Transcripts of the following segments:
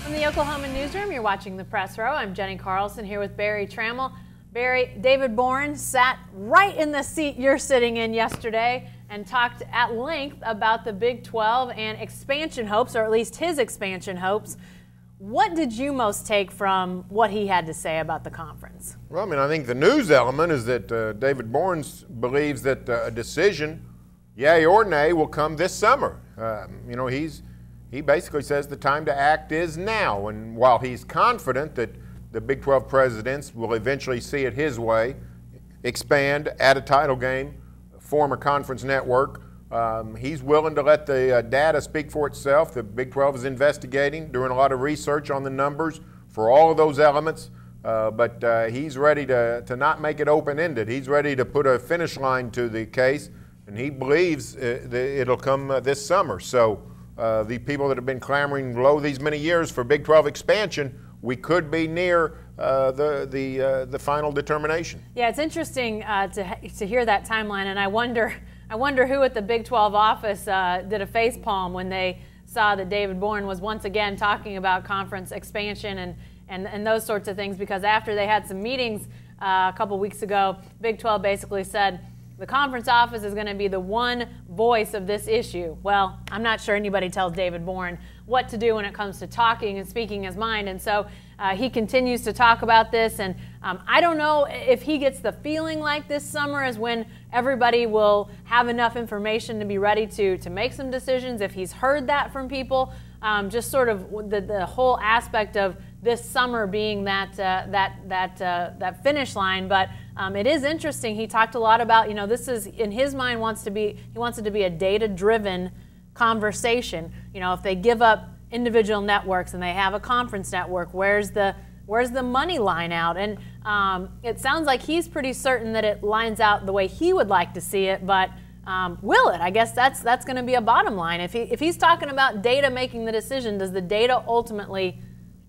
From the Oklahoma newsroom, you're watching the Press Row. I'm Jenny Carlson here with Barry Trammell. Barry, David Boren sat right in the seat you're sitting in yesterday and talked at length about the Big 12 and expansion hopes, or at least his expansion hopes. What did you most take from what he had to say about the conference? Well, I mean, I think the news element is that David Boren believes that a decision, yay or nay, will come this summer. He basically says the time to act is now, and while he's confident that the Big 12 presidents will eventually see it his way, expand, add a title game, form a conference network, he's willing to let the data speak for itself. The Big 12 is investigating, doing a lot of research on the numbers for all of those elements, but he's ready to not make it open-ended. He's ready to put a finish line to the case, and he believes it'll come this summer. So the people that have been clamoring low these many years for Big 12 expansion, we could be near the final determination. Yeah, it's interesting to hear that timeline, and I wonder who at the Big 12 office did a face palm when they saw that David Boren was once again talking about conference expansion and those sorts of things, because after they had some meetings a couple weeks ago, Big 12 basically said the conference office is going to be the one voice of this issue. Well, I'm not sure anybody tells David Boren what to do when it comes to talking and speaking his mind, and so he continues to talk about this, and I don't know if he gets the feeling like this summer is when everybody will have enough information to be ready to make some decisions, if he's heard that from people, just sort of the whole aspect of this summer being that finish line. But it is interesting. He talked a lot about, this is, in his mind, he wants it to be a data-driven conversation. If they give up individual networks and they have a conference network, where's the money line out? And it sounds like he's pretty certain that it lines out the way he would like to see it, but will it? I guess that's going to be a bottom line. If he's talking about data making the decision, does the data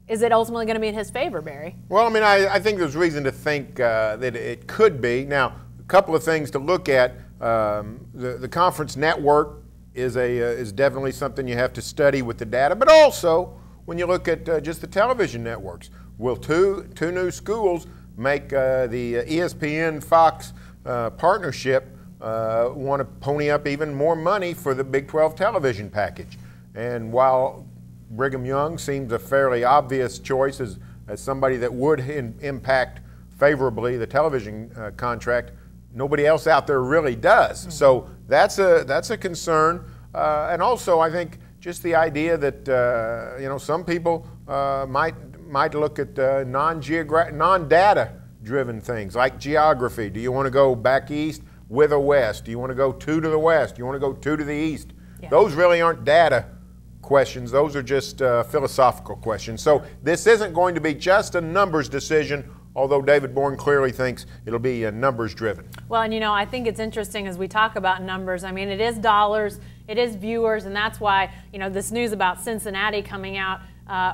is it ultimately going to be in his favor, Barry? Well, I mean, I think there's reason to think that it could be. Now, a couple of things to look at. The conference network is definitely something you have to study with the data, but also when you look at just the television networks, will two new schools make the ESPN Fox partnership want to pony up even more money for the Big 12 television package? And while Brigham Young seems a fairly obvious choice as somebody that would impact favorably the television contract, nobody else out there really does. Mm-hmm. So that's a concern, and also I think just the idea that some people might look at non-data driven things like geography. Do you want to go back east with or west? Do you want to go 2 to the west? Do you want to go 2 to the east? Yeah. Those really aren't data questions. Those are just philosophical questions. So this isn't going to be just a numbers decision, although David Boren clearly thinks it'll be numbers driven. Well, and I think it's interesting as we talk about numbers. I mean, it is dollars, it is viewers, and that's why, this news about Cincinnati coming out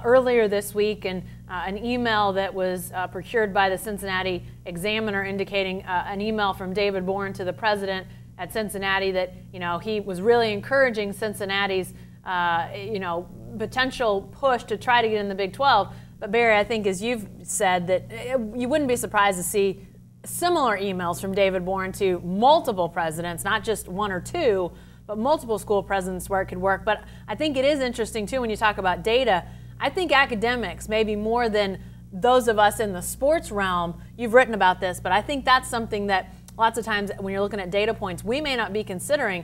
earlier this week, and an email that was procured by the Cincinnati Examiner indicating an email from David Boren to the president at Cincinnati that, he was really encouraging Cincinnati's potential push to try to get in the Big 12. But Barry, I think as you've said, that you wouldn't be surprised to see similar emails from David Boren to multiple presidents, not just one or two, but multiple school presidents where it could work. But I think it is interesting too when you talk about data. I think academics, maybe more than those of us in the sports realm, you've written about this, but I think that's something that lots of times when you're looking at data points, we may not be considering.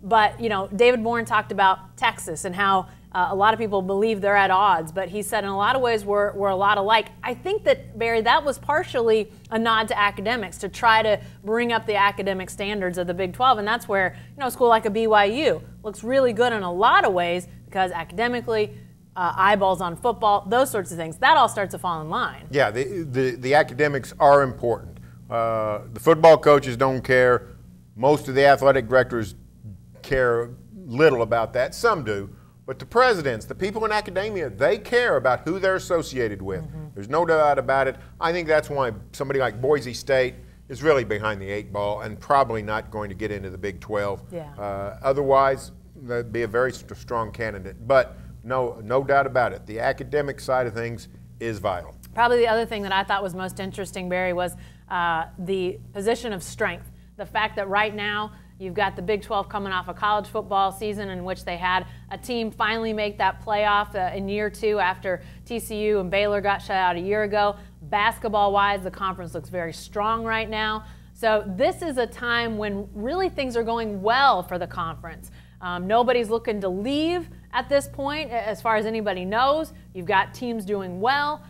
But, David Boren talked about Texas and how a lot of people believe they're at odds, but he said in a lot of ways we're a lot alike. I think that, Barry, that was partially a nod to academics to try to bring up the academic standards of the Big 12, and that's where, a school like a BYU looks really good in a lot of ways because academically, eyeballs on football, those sorts of things, that all starts to fall in line. Yeah, the academics are important. The football coaches don't care. Most of the athletic directors care little about that. Some do. But the presidents, the people in academia, they care about who they're associated with. Mm-hmm. There's no doubt about it. I think that's why somebody like Boise State is really behind the 8 ball and probably not going to get into the Big 12. Yeah. Otherwise, that'd be a very strong candidate. But no doubt about it. The academic side of things is vital. Probably the other thing that I thought was most interesting, Barry, was the position of strength. The fact that right now you've got the Big 12 coming off a college football season in which they had a team finally make that playoff in year 2 after TCU and Baylor got shut out a year ago. Basketball-wise, the conference looks very strong right now. So this is a time when really things are going well for the conference. Nobody's looking to leave at this point, as far as anybody knows. You've got teams doing well.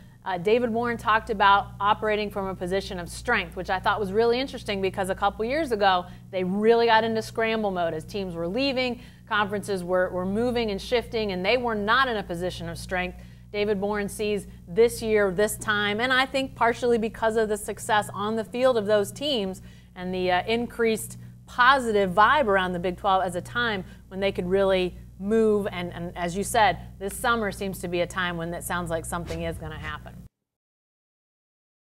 David Warren talked about operating from a position of strength, which I thought was really interesting because a couple years ago, they really got into scramble mode as teams were leaving, conferences were moving and shifting, and they were not in a position of strength. David Warren sees this year, this time, and I think partially because of the success on the field of those teams and the increased positive vibe around the Big 12 as a time when they could really move, and as you said, this summer seems to be a time when it sounds like something is going to happen.